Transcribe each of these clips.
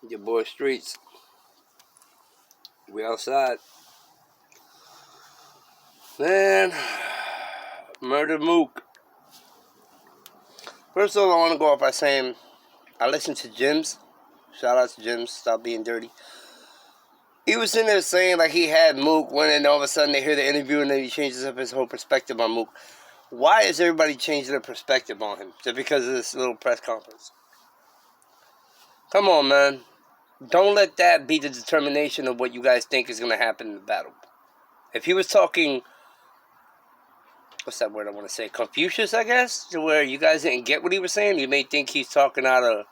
Your boy Streets. We outside. Man, murder Mook. First of all, I want to go off by saying I listened to Jim's. Shout out to Jim's. Stop being dirty. He was sitting there saying like he had Mook when, and all of a sudden they hear the interview and then he changes up his whole perspective on Mook. Why is everybody changing their perspective on him? Just because of this little press conference? Come on, man. Don't let that be the determination of what you guys think is going to happen in the battle. If he was talking, what's that word I want to say? Confucius, I guess? To where you guys didn't get what he was saying. You may think he's talking out of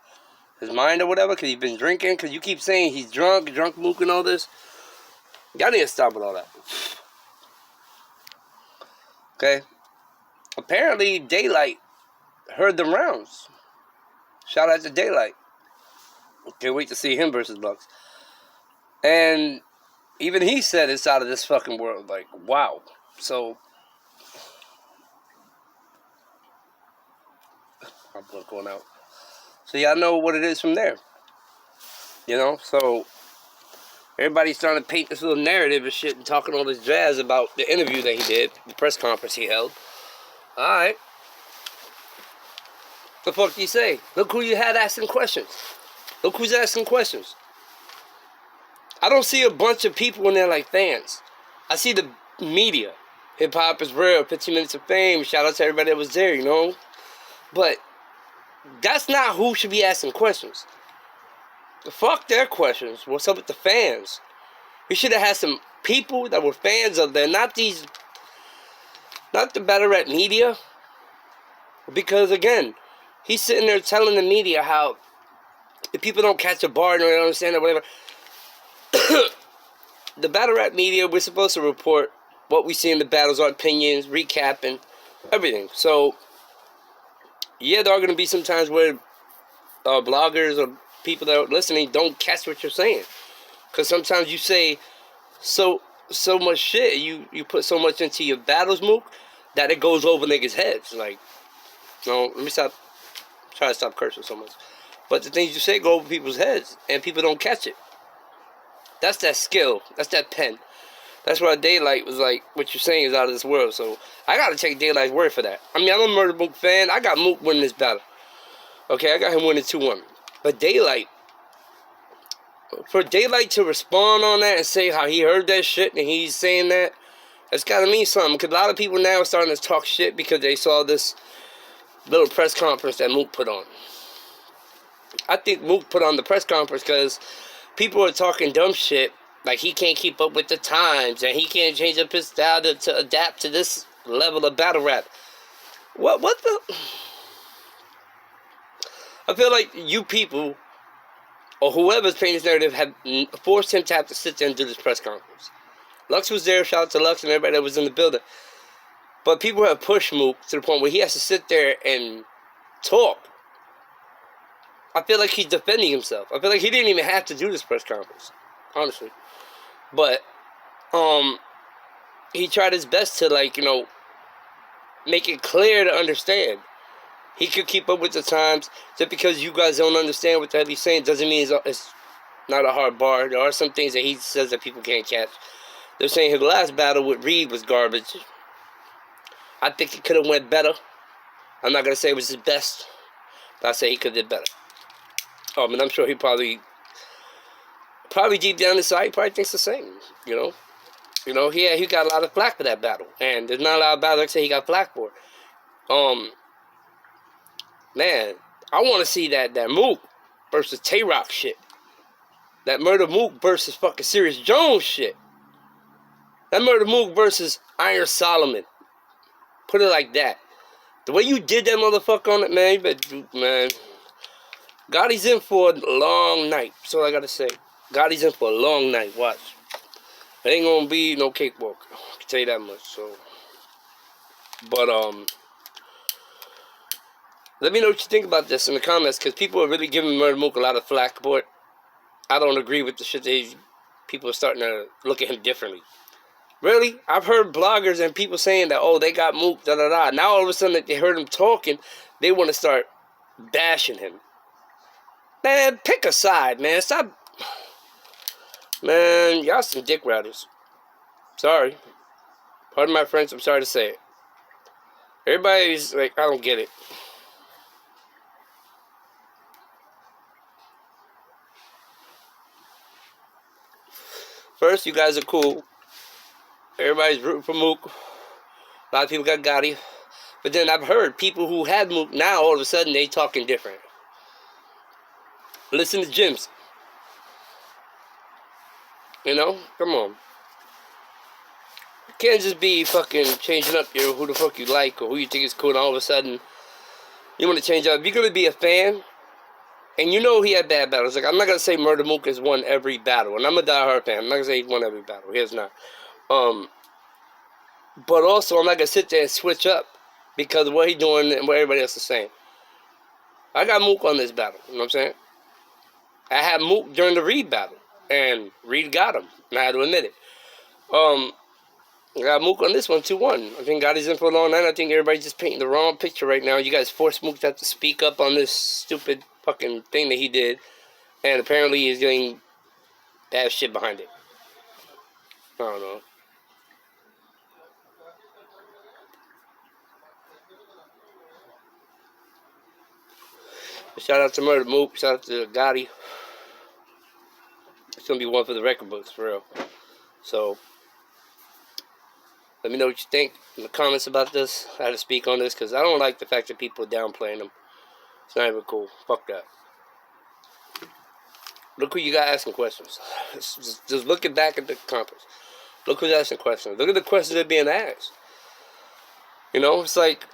his mind or whatever because he's been drinking. Because you keep saying he's drunk Mook and all this. Y'all need to stop with all that. Okay? Apparently, Daylight heard the rounds. Shout out to Daylight. Can't wait to see him versus Bucks. And even he said it's out of this fucking world. Like, wow. So, I'm going out. So y'all know what it is from there. You know? So, everybody's starting to paint this little narrative and shit and talking all this jazz about the interview that he did, the press conference he held. Alright. The fuck do you say? Look who you had asking questions. Look who's asking questions. I don't see a bunch of people in there like fans. I see the media. Hip hop is real. 15 minutes of fame. Shout out to everybody that was there, you know. But that's not who should be asking questions. Fuck their questions. What's up with the fans? We should have had some people that were fans of them. Not the Battlerette media. Because again, he's sitting there telling the media how if people don't catch a bar and they don't understand it, whatever. The Battlerette media, we're supposed to report what we see in the battles, our opinions, recapping, everything. So, yeah, there are going to be some times where bloggers or people that are listening don't catch what you're saying. Because sometimes you say so much shit, you put so much into your battles, Mook, that it goes over niggas' heads. Like, no, let me try to stop cursing so much. But the things you say go over people's heads, and people don't catch it. That's that skill. That's that pen. That's why Daylight was like, what you're saying is out of this world. So, I got to take Daylight's word for that. I mean, I'm a Murder Mook fan. I got Mook winning this battle. Okay, I got him winning 2-1. But Daylight, for Daylight to respond on that and say how he heard that shit and he's saying that, that's got to mean something. Because a lot of people now are starting to talk shit because they saw this little press conference that Mook put on. I think Mook put on the press conference because people are talking dumb shit, like he can't keep up with the times and he can't change up his style to adapt to this level of battle rap. What the? I feel like you people, or whoever's painting this narrative, have forced him to have to sit there and do this press conference. Lux was there, shout out to Lux and everybody that was in the building. But people have pushed Mook to the point where he has to sit there and talk. I feel like he's defending himself. I feel like he didn't even have to do this press conference, honestly. But, he tried his best to, like, you know, make it clear to understand. He could keep up with the times. Just because you guys don't understand what the hell he's saying doesn't mean it's not a hard bar. There are some things that he says that people can't catch. They're saying his last battle with Reed was garbage. I think it could have went better. I'm not going to say it was his best, but I say he could have did better. And I'm sure he probably deep down inside, he probably thinks the same, you know. You know, he got a lot of flack for that battle. And there's not a lot of battles that say he got flack for. Man, I want to see that Mook versus Tay-Rock shit. That Murder Mook versus fucking Serious Jones shit. That Murder Mook versus Iron Solomon. Put it like that. The way you did that motherfucker on it, man, you better, man. Gotti's in for a long night. That's all I gotta say. Gotti's in for a long night. Watch. It ain't gonna be no cakewalk. I can tell you that much. So, but let me know what you think about this in the comments, because people are really giving Murder Mook a lot of flack for it. I don't agree with the shit that people are starting to look at him differently. Really? I've heard bloggers and people saying that, oh, they got Mook, da-da-da. Now all of a sudden that they heard him talking, they want to start bashing him. Man, pick a side, man. Stop. Man, y'all some dick riders. Sorry. Pardon my French, I'm sorry to say it. Everybody's like, I don't get it. First, you guys are cool. Everybody's rooting for Mook. A lot of people got Gotti. But then I've heard people who had Mook, now all of a sudden they talking different. Listen to Jims. You know? Come on. You can't just be fucking changing up your who the fuck you like or who you think is cool and all of a sudden you want to change up. If you're going to be a fan, and you know he had bad battles. Like, I'm not going to say Murda Mook has won every battle. And I'm a diehard fan. I'm not going to say he's won every battle. He has not. But also, I'm not going to sit there and switch up because of what he's doing and what everybody else is saying. I got Mook on this battle. You know what I'm saying? I had Mook during the Reed battle. And Reed got him. And I had to admit it. I got Mook on this one, 2-1. I think Gotti's in for a long night. I think everybody's just painting the wrong picture right now. You guys forced Mook to have to speak up on this stupid fucking thing that he did. And apparently he's getting bad shit behind it. I don't know. Shout out to Murda Mook. Shout out to Gotti. It's going to be one for the record books, for real. So, let me know what you think in the comments about this. I had to speak on this because I don't like the fact that people are downplaying them. It's not even cool. Fuck that. Look who you got asking questions. Just looking back at the conference. Look who's asking questions. Look at the questions that are being asked. You know, it's like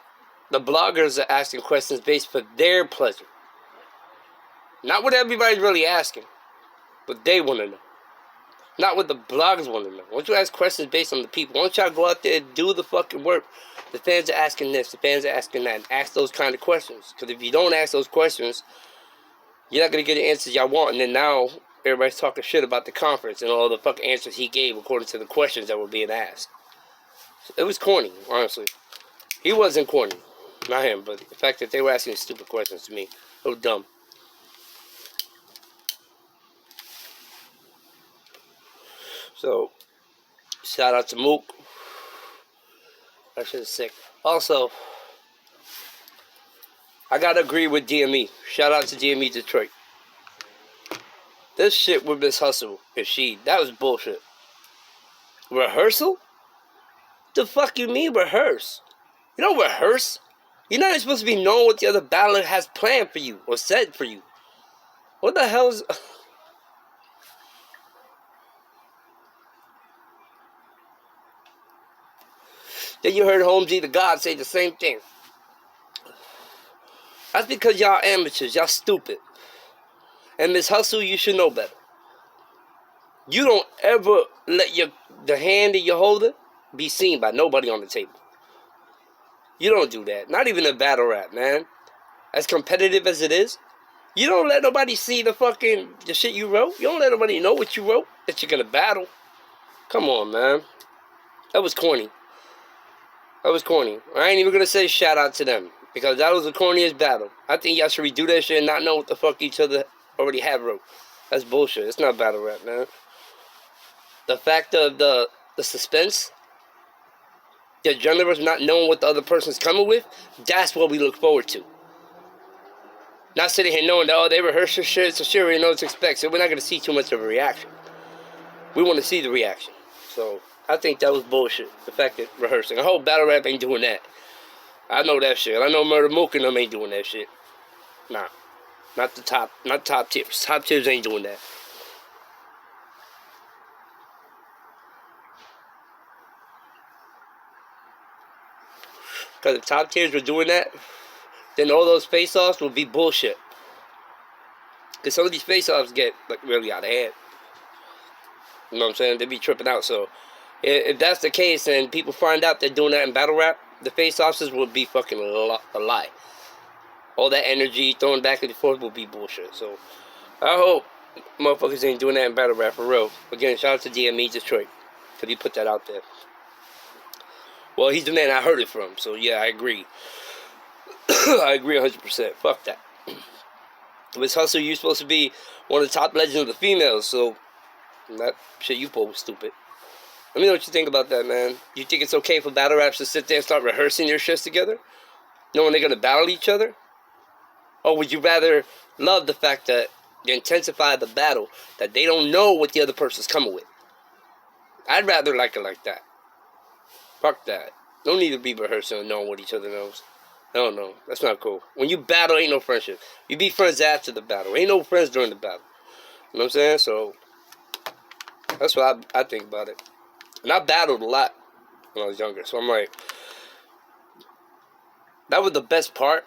the bloggers are asking questions based for their pleasure. Not what everybody's really asking, but they want to know. Not what the bloggers want to know. Why don't you ask questions based on the people? Why don't y'all go out there and do the fucking work? The fans are asking this, the fans are asking that. And ask those kind of questions. Because if you don't ask those questions, you're not going to get the answers y'all want. And then now, everybody's talking shit about the conference and all the fucking answers he gave according to the questions that were being asked. It was corny, honestly. He wasn't corny. Not him, but the fact that they were asking stupid questions to me. It was dumb. So, shout out to Mook. That shit is sick. Also, I gotta agree with DME. Shout out to DME Detroit. This shit with Ms.hustle and that was bullshit. Rehearsal? The fuck you mean rehearse? You don't rehearse. You're not even supposed to be knowing what the other battler has planned for you or said for you. What the hell is... Then you heard Holmesy the God say the same thing. That's because y'all amateurs. Y'all stupid. And Ms.hustle, you should know better. You don't ever let the hand that you're holding be seen by nobody on the table. You don't do that. Not even a battle rap, man. As competitive as it is, you don't let nobody see the shit you wrote. You don't let nobody know what you wrote that you're gonna battle. Come on, man. That was corny. That was corny. I ain't even gonna say shout out to them because that was the corniest battle. I think y'all should redo that shit and not know what the fuck each other already have wrote. That's bullshit. It's not battle rap, man. The fact of the suspense, the adrenaline, not knowing what the other person's coming with, that's what we look forward to. Not sitting here knowing that, oh, they rehearsed this shit, so sure we know what to expect, so we're not going to see too much of a reaction. We want to see the reaction. So, I think that was bullshit, the fact that rehearsing. I hope battle rap ain't doing that. I know that shit. I know Murda Mook and them ain't doing that shit. Nah. Not top tiers. Top tiers ain't doing that. Because if top tiers were doing that, then all those face-offs would be bullshit. Because some of these face-offs get like really out of hand. You know what I'm saying? They be tripping out. So if that's the case and people find out they're doing that in battle rap, the face-offs would be fucking a lie. All that energy thrown back and forth will be bullshit. So I hope motherfuckers ain't doing that in battle rap for real. Again, shout out to DME Detroit. Because he put that out there. Well, he's the man I heard it from. So yeah, I agree. I agree 100%. Fuck that. Ms.hustle, you're supposed to be one of the top legends of the females, so that shit you pulled was stupid. Let me know what you think about that, man. You think it's okay for battle raps to sit there and start rehearsing their shits together, knowing they're gonna battle each other? Or would you rather love the fact that they intensify the battle, that they don't know what the other person's coming with? I'd rather like it like that. Fuck that. No need to be rehearsing and knowing what each other knows. No, that's not cool. When you battle, ain't no friendship. You be friends after the battle. Ain't no friends during the battle. You know what I'm saying? So, that's what I think about it. And I battled a lot when I was younger. So I'm like, that was the best part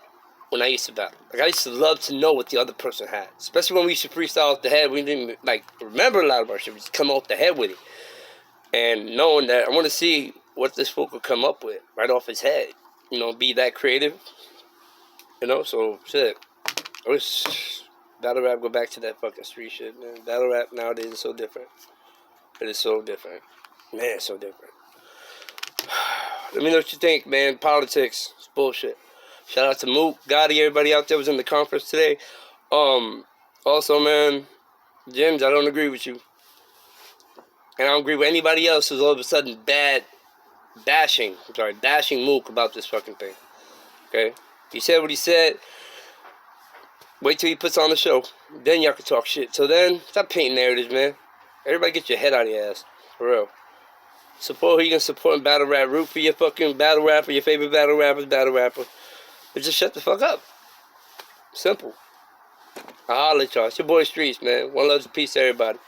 when I used to battle. Like, I used to love to know what the other person had. Especially when we used to freestyle off the head. We didn't, like, remember a lot of our shit. We just come off the head with it. And knowing that I want to see what this fool could come up with right off his head. You know, be that creative. You know, so, shit. I wish battle rap go back to that fucking street shit, man. Battle rap nowadays is so different. It is so different. Man, it's so different. Let me know what you think, man. Politics. It's bullshit. Shout out to Mook, Gotti, everybody out there was in the conference today. Also, man, James, I don't agree with you. And I don't agree with anybody else who's all of a sudden bashing Mook about this fucking thing. Okay? He said what he said. Wait till he puts on the show. Then y'all can talk shit. So then, stop painting narratives, man. Everybody get your head out of your ass. For real. Support who you can support in battle rap. Root for your fucking battle rapper. Your favorite battle rapper. But just shut the fuck up. Simple. I'll holler at y'all. It's your boy Streets, man. One love, peace to everybody.